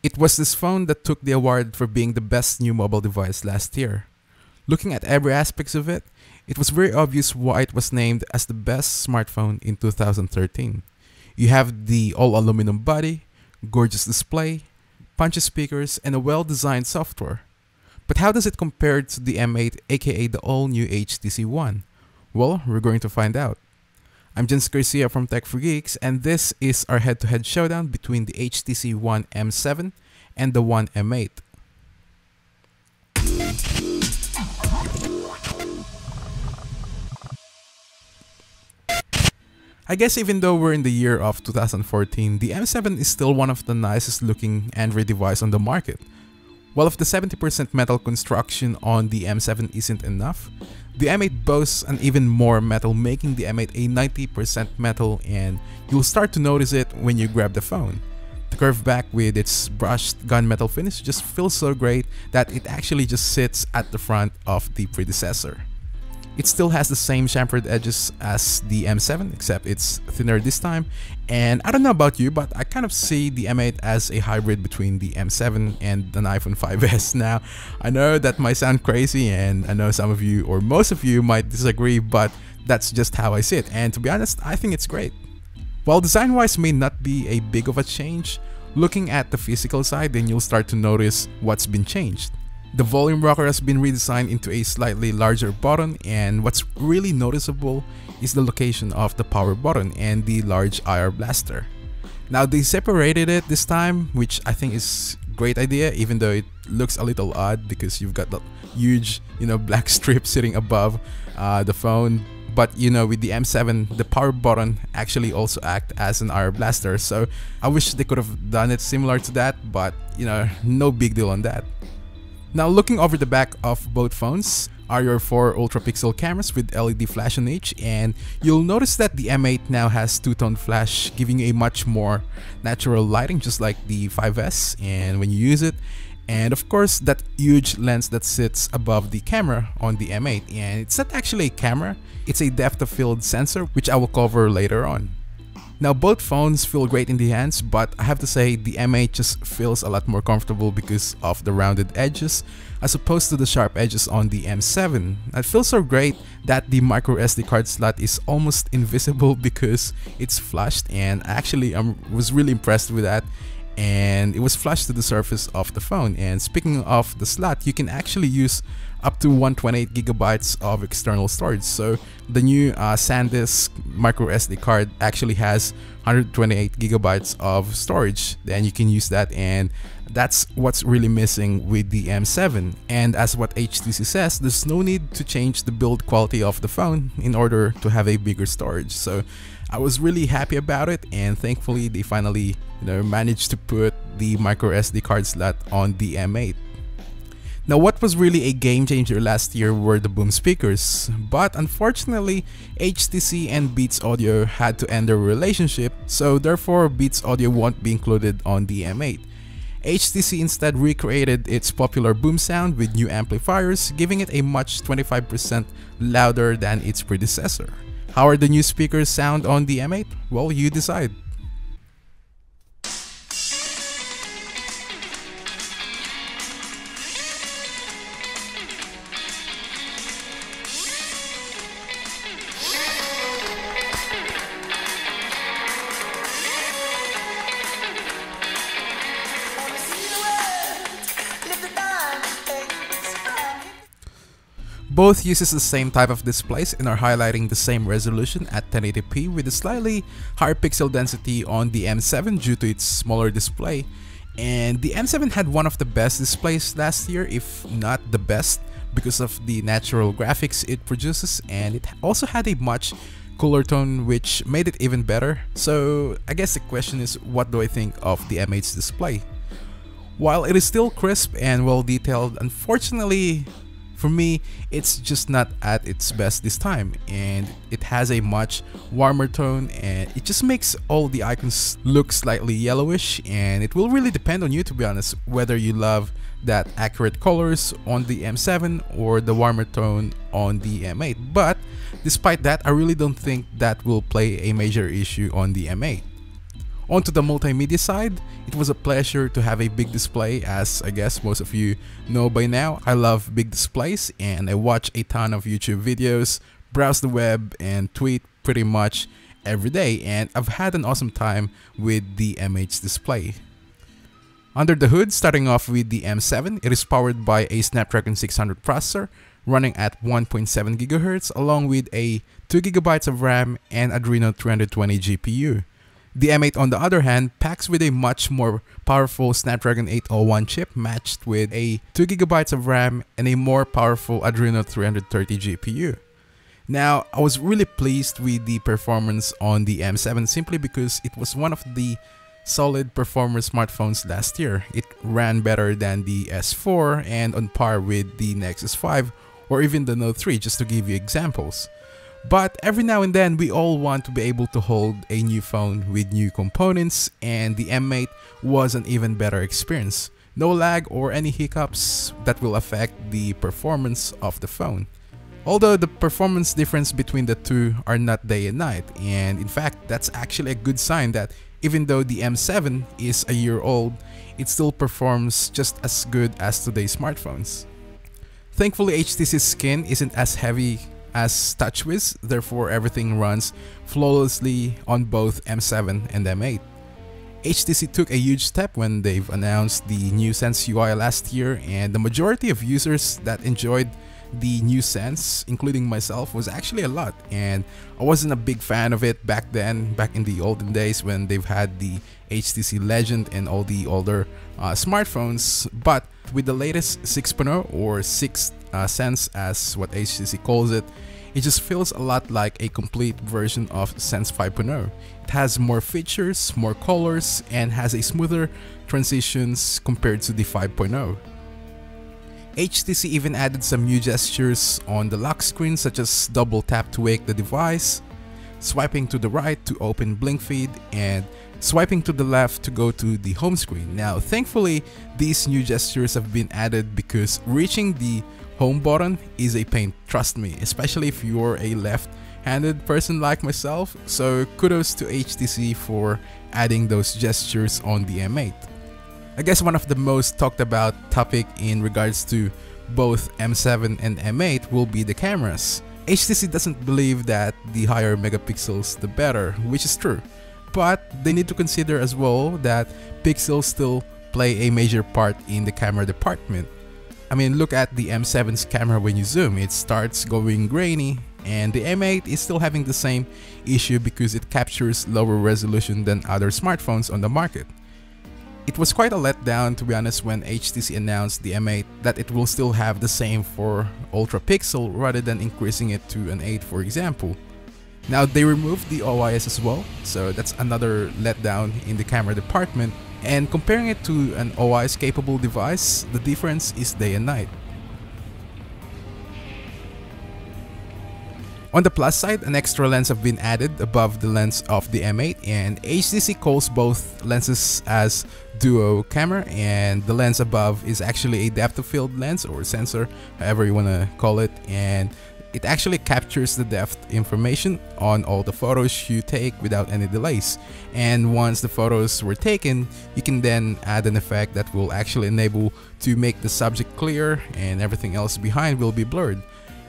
It was this phone that took the award for being the best new mobile device last year. Looking at every aspect of it, it was very obvious why it was named as the best smartphone in 2013. You have the all-aluminum body, gorgeous display, punchy speakers, and a well-designed software. But how does it compare to the M8 aka the All New HTC One? Well, we're going to find out. I'm Jens Garcia from Tech for Geeks, and this is our head-to-head showdown between the HTC One M7 and the One M8. I guess even though we're in the year of 2014, the M7 is still one of the nicest looking Android device on the market. While if the 70% metal construction on the M7 isn't enough, the M8 boasts an even more metal, making the M8 a 90% metal, and you'll start to notice it when you grab the phone. The curved back with its brushed gunmetal finish just feels so great that it actually just sits at the front of the predecessor. It still has the same chamfered edges as the M7, except it's thinner this time, and I don't know about you, but I kind of see the M8 as a hybrid between the M7 and an iPhone 5S. Now, I know that might sound crazy, and I know some of you or most of you might disagree, but that's just how I see it, and to be honest, I think it's great. While design-wise may not be a big of a change, looking at the physical side, then you'll start to notice what's been changed. The volume rocker has been redesigned into a slightly larger button, and what's really noticeable is the location of the power button and the large IR blaster. Now they separated it this time, which I think is a great idea, even though it looks a little odd because you've got the huge, black strip sitting above the phone. But with the M7, the power button actually also acts as an IR blaster, so I wish they could have done it similar to that, but no big deal on that. Now looking over the back of both phones are your 4 ultra-pixel cameras with LED flash on each, and you'll notice that the M8 now has two-tone flash, giving you a much more natural lighting just like the 5S and when you use it. And of course that huge lens that sits above the camera on the M8, and it's not actually a camera, it's a depth of field sensor, which I will cover later on. Now both phones feel great in the hands, but I have to say the M8 just feels a lot more comfortable because of the rounded edges as opposed to the sharp edges on the M7. It feels so great that the micro SD card slot is almost invisible because it's flushed, and actually I was really impressed with that, and it was flushed to the surface of the phone. And speaking of the slot, you can actually use up to 128GB of external storage. So the new SanDisk micro SD card actually has 128GB of storage, then you can use that, and that's what's really missing with the M7. And as what HTC says, there's no need to change the build quality of the phone in order to have a bigger storage. So I was really happy about it, and thankfully they finally managed to put the micro SD card slot on the M8. Now what was really a game changer last year were the boom speakers, but unfortunately HTC and Beats Audio had to end their relationship, so therefore Beats Audio won't be included on the M8. HTC instead recreated its popular boom sound with new amplifiers, giving it a much 25% louder than its predecessor. How are the new speakers sound on the M8? Well, you decide. Both uses the same type of displays and are highlighting the same resolution at 1080p with a slightly higher pixel density on the M7 due to its smaller display. And the M7 had one of the best displays last year, if not the best, because of the natural graphics it produces, and it also had a much cooler tone which made it even better. So I guess the question is, what do I think of the M8's display? While it is still crisp and well detailed, unfortunately for me, it's just not at its best this time, and it has a much warmer tone, and it just makes all the icons look slightly yellowish, and it will really depend on you, to be honest, whether you love that accurate colors on the M7 or the warmer tone on the M8. But despite that, I really don't think that will play a major issue on the M8. Onto the multimedia side, it was a pleasure to have a big display. As I guess most of you know by now, I love big displays and I watch a ton of YouTube videos, browse the web, and tweet pretty much every day, and I've had an awesome time with the MH display. Under the hood, starting off with the M7, it is powered by a Snapdragon 600 processor running at 1.7 GHz along with a 2 GB of RAM and Adreno 320 GPU. The M8 on the other hand packs with a much more powerful Snapdragon 801 chip matched with a 2 GB of RAM and a more powerful Adreno 330 GPU. Now, I was really pleased with the performance on the M7 simply because it was one of the solid performer smartphones last year. It ran better than the S4 and on par with the Nexus 5 or even the Note 3, just to give you examples. But every now and then we all want to be able to hold a new phone with new components, and the M8 was an even better experience. No lag or any hiccups that will affect the performance of the phone. Although the performance difference between the two are not day and night, and in fact that's actually a good sign that even though the M7 is a year old, it still performs just as good as today's smartphones. Thankfully, HTC's skin isn't as heavy as TouchWiz, therefore everything runs flawlessly on both M7 and M8. HTC took a huge step when they've announced the new Sense UI last year, and the majority of users that enjoyed the new Sense, including myself, was actually a lot, and I wasn't a big fan of it back then, back in the olden days when they've had the HTC Legend and all the older smartphones. But with the latest 6.0 or 6th Sense as what HTC calls it, it just feels a lot like a complete version of Sense 5.0. It has more features, more colors, and has a smoother transitions compared to the 5.0. HTC even added some new gestures on the lock screen, such as double tap to wake the device, swiping to the right to open blink feed, and swiping to the left to go to the home screen. Now, thankfully, these new gestures have been added because reaching the home button is a pain, trust me, especially if you're a left-handed person like myself. So kudos to HTC for adding those gestures on the M8. I guess one of the most talked about topic in regards to both M7 and M8 will be the cameras. HTC doesn't believe that the higher megapixels the better, which is true. But they need to consider as well that pixels still play a major part in the camera department. I mean, look at the M7's camera when you zoom, it starts going grainy, and the M8 is still having the same issue because it captures lower resolution than other smartphones on the market. It was quite a letdown, to be honest, when HTC announced the M8 that it will still have the same for Ultra Pixel rather than increasing it to an 8, for example. Now, they removed the OIS as well, so that's another letdown in the camera department, and comparing it to an OIS capable device, the difference is day and night. On the plus side, an extra lens have been added above the lens of the M8, and HTC calls both lenses as duo camera, and the lens above is actually a depth of field lens or sensor, however you want to call it, and it actually captures the depth information on all the photos you take without any delays. And once the photos were taken, you can then add an effect that will actually enable to make the subject clear and everything else behind will be blurred.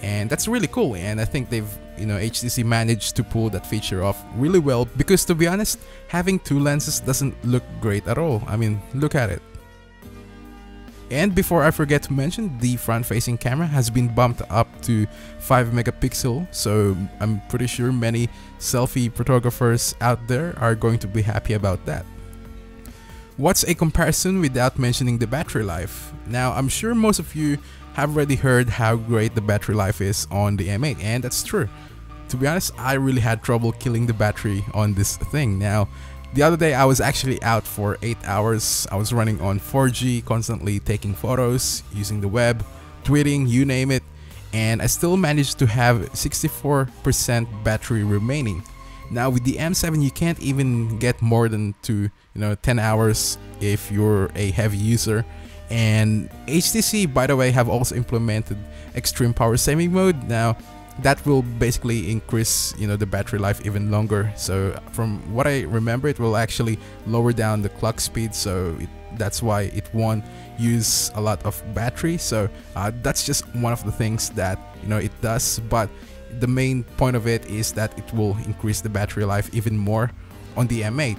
And that's really cool, and I think they've, HTC managed to pull that feature off really well, because to be honest, having two lenses doesn't look great at all. I mean, look at it. And before I forget to mention, the front-facing camera has been bumped up to 5 megapixel, so I'm pretty sure many selfie photographers out there are going to be happy about that. What's a comparison without mentioning the battery life? Now, I'm sure most of you have already heard how great the battery life is on the M8, and that's true. To be honest, I really had trouble killing the battery on this thing. Now, the other day I was actually out for 8 hours. I was running on 4G, constantly taking photos, using the web, tweeting, you name it, and I still managed to have 64% battery remaining. Now with the M7, you can't even get more than 10 hours if you're a heavy user. And HTC, by the way, have also implemented extreme power saving mode. Now, that will basically increase, you know, the battery life even longer. So from what I remember, it will actually lower down the clock speed, so that's why it won't use a lot of battery. So that's just one of the things that, you know, it does. But the main point of it is that it will increase the battery life even more on the M8.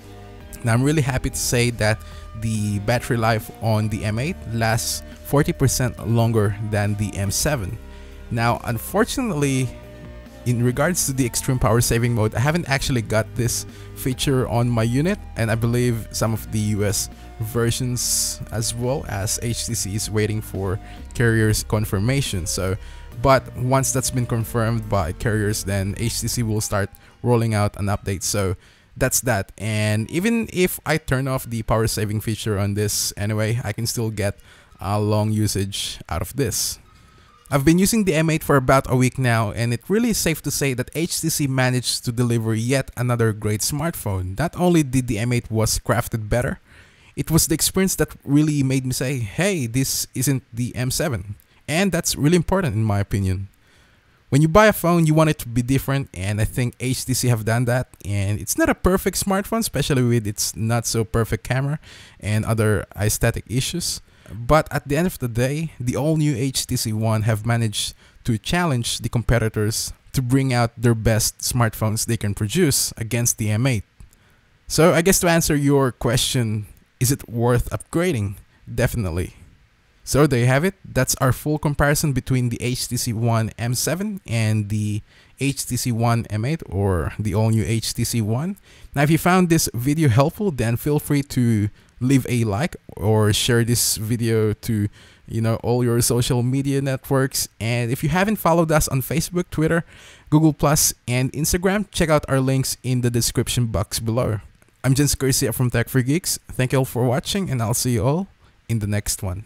Now I'm really happy to say that the battery life on the M8 lasts 40% longer than the M7. Now unfortunately, in regards to the extreme power saving mode, I haven't actually got this feature on my unit, and I believe some of the US versions as well, as HTC is waiting for carriers confirmation. So but once that's been confirmed by carriers, then HTC will start rolling out an update. So that's that. And even if I turn off the power saving feature on this anyway, I can still get a long usage out of this. I've been using the M8 for about a week now, and it really is safe to say that HTC managed to deliver yet another great smartphone. Not only did the M8 was crafted better, it was the experience that really made me say, hey, this isn't the M7. And that's really important in my opinion. When you buy a phone, you want it to be different, and I think HTC have done that. And it's not a perfect smartphone, especially with its not so perfect camera and other aesthetic issues. But at the end of the day, the all new HTC One have managed to challenge the competitors to bring out their best smartphones they can produce against the M8. So I guess to answer your question, is it worth upgrading? Definitely. So there you have it. That's our full comparison between the HTC One M7 and the HTC One M8, or the all new HTC One. Now if you found this video helpful, then feel free to leave a like or share this video to, you know, all your social media networks. And if you haven't followed us on Facebook, Twitter, Google Plus, and Instagram, check out our links in the description box below. I'm Jens Garcia from Tech for Geeks. Thank you all for watching, and I'll see you all in the next one.